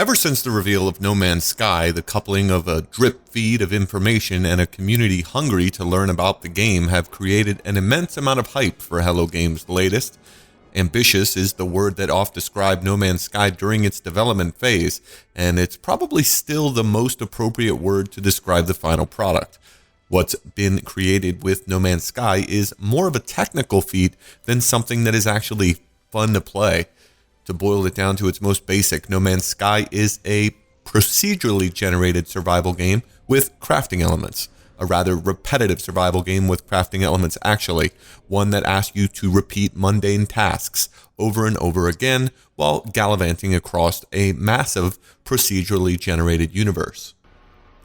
Ever since the reveal of No Man's Sky, the coupling of a drip feed of information and a community hungry to learn about the game have created an immense amount of hype for Hello Games' latest. Ambitious is the word that oft described No Man's Sky during its development phase, and it's probably still the most appropriate word to describe the final product. What's been created with No Man's Sky is more of a technical feat than something that is actually fun to play. To boil it down to its most basic, No Man's Sky is a procedurally generated survival game with crafting elements. A rather repetitive survival game with crafting elements actually, one that asks you to repeat mundane tasks over and over again while gallivanting across a massive procedurally generated universe.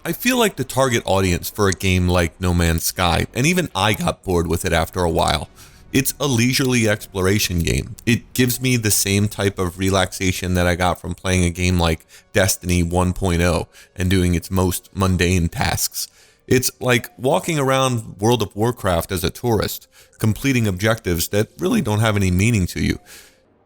I feel like the target audience for a game like No Man's Sky, and even I got bored with it after a while. It's a leisurely exploration game. It gives me the same type of relaxation that I got from playing a game like Destiny 1.0 and doing its most mundane tasks. It's like walking around World of Warcraft as a tourist, completing objectives that really don't have any meaning to you.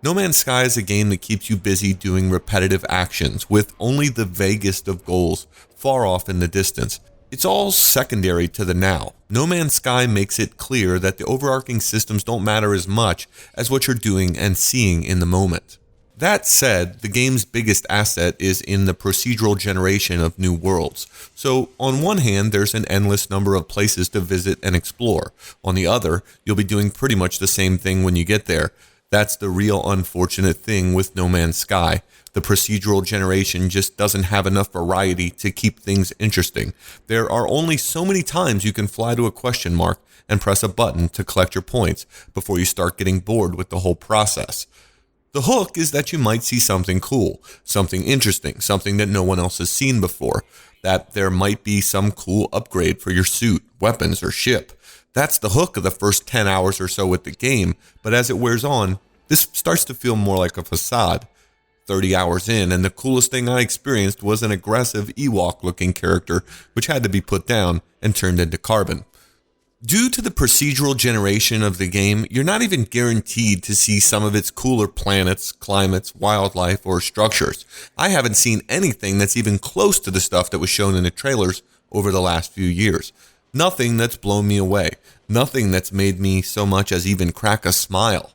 No Man's Sky is a game that keeps you busy doing repetitive actions with only the vaguest of goals far off in the distance. It's all secondary to the now. No Man's Sky makes it clear that the overarching systems don't matter as much as what you're doing and seeing in the moment. That said, the game's biggest asset is in the procedural generation of new worlds. So, on one hand, there's an endless number of places to visit and explore. On the other, you'll be doing pretty much the same thing when you get there. That's the real unfortunate thing with No Man's Sky. The procedural generation just doesn't have enough variety to keep things interesting. There are only so many times you can fly to a question mark and press a button to collect your points before you start getting bored with the whole process. The hook is that you might see something cool, something interesting, something that no one else has seen before, that there might be some cool upgrade for your suit, weapons, or ship. That's the hook of the first 10 hours or so with the game, but as it wears on, this starts to feel more like a facade. 30 hours in, and the coolest thing I experienced was an aggressive Ewok-looking character, which had to be put down and turned into carbon. Due to the procedural generation of the game, you're not even guaranteed to see some of its cooler planets, climates, wildlife, or structures. I haven't seen anything that's even close to the stuff that was shown in the trailers over the last few years. Nothing that's blown me away. Nothing that's made me so much as even crack a smile.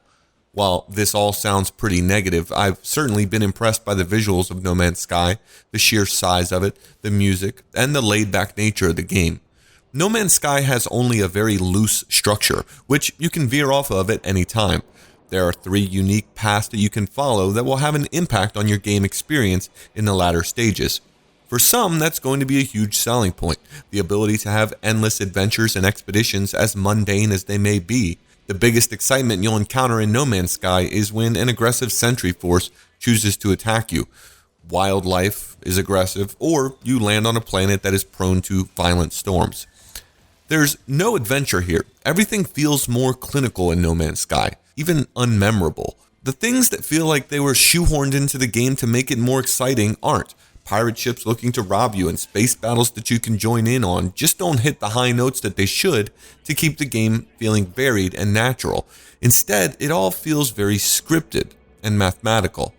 While this all sounds pretty negative, I've certainly been impressed by the visuals of No Man's Sky, the sheer size of it, the music, and the laid-back nature of the game. No Man's Sky has only a very loose structure, which you can veer off of at any time. There are 3 unique paths that you can follow that will have an impact on your game experience in the latter stages. For some, that's going to be a huge selling point, the ability to have endless adventures and expeditions as mundane as they may be. The biggest excitement you'll encounter in No Man's Sky is when an aggressive sentry force chooses to attack you. Wildlife is aggressive, or you land on a planet that is prone to violent storms. There's no adventure here. Everything feels more clinical in No Man's Sky, even unmemorable. The things that feel like they were shoehorned into the game to make it more exciting aren't. Pirate ships looking to rob you and space battles that you can join in on just don't hit the high notes that they should to keep the game feeling varied and natural. Instead, it all feels very scripted and mathematical.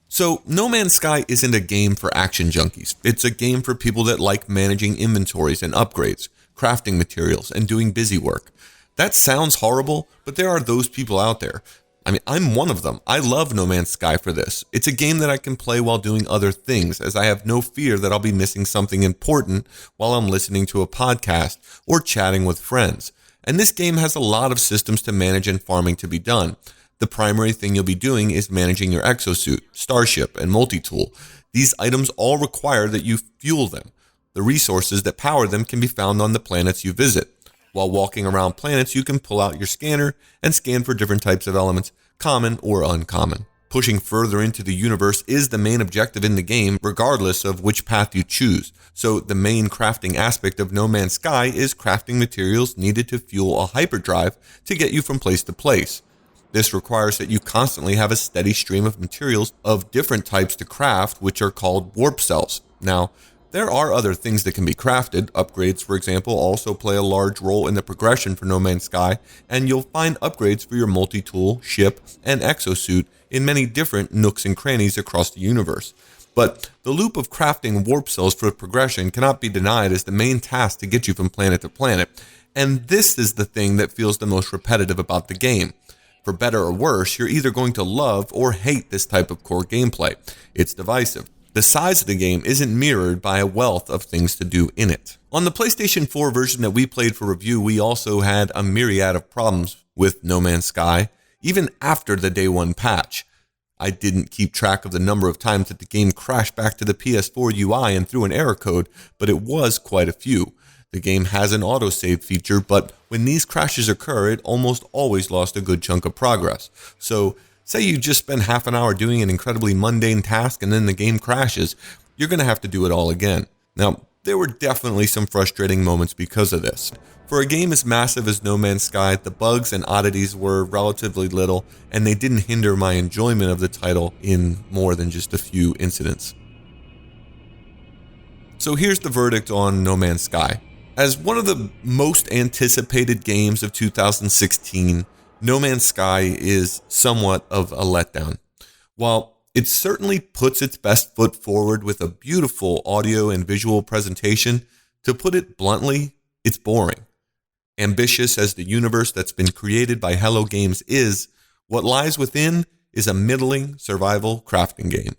So, No Man's Sky isn't a game for action junkies. It's a game for people that like managing inventories and upgrades, crafting materials, and doing busy work. That sounds horrible, but there are those people out there. I mean, I'm one of them. I love No Man's Sky for this. It's a game that I can play while doing other things, as I have no fear that I'll be missing something important while I'm listening to a podcast or chatting with friends. And this game has a lot of systems to manage and farming to be done. The primary thing you'll be doing is managing your exosuit, starship, and multi-tool. These items all require that you fuel them. The resources that power them can be found on the planets you visit. While walking around planets, you can pull out your scanner and scan for different types of elements, common or uncommon. Pushing further into the universe is the main objective in the game, regardless of which path you choose. So the main crafting aspect of No Man's Sky is crafting materials needed to fuel a hyperdrive to get you from place to place. This requires that you constantly have a steady stream of materials of different types to craft, which are called warp cells. Now, there are other things that can be crafted. Upgrades, for example, also play a large role in the progression for No Man's Sky, and you'll find upgrades for your multi-tool, ship, and exosuit in many different nooks and crannies across the universe. But the loop of crafting warp cells for progression cannot be denied as the main task to get you from planet to planet, and this is the thing that feels the most repetitive about the game. For better or worse, you're either going to love or hate this type of core gameplay. It's divisive. The size of the game isn't mirrored by a wealth of things to do in it. On the PlayStation 4 version that we played for review, we also had a myriad of problems with No Man's Sky, even after the day one patch. I didn't keep track of the number of times that the game crashed back to the PS4 UI and threw an error code, but it was quite a few. The game has an autosave feature, but when these crashes occur, it almost always lost a good chunk of progress. So, say you just spend half an hour doing an incredibly mundane task and then the game crashes, you're going to have to do it all again. Now, there were definitely some frustrating moments because of this. For a game as massive as No Man's Sky, the bugs and oddities were relatively little, and they didn't hinder my enjoyment of the title in more than just a few incidents. So here's the verdict on No Man's Sky. As one of the most anticipated games of 2016, No Man's Sky is somewhat of a letdown. While it certainly puts its best foot forward with a beautiful audio and visual presentation, to put it bluntly, it's boring. Ambitious as the universe that's been created by Hello Games is, what lies within is a middling survival crafting game.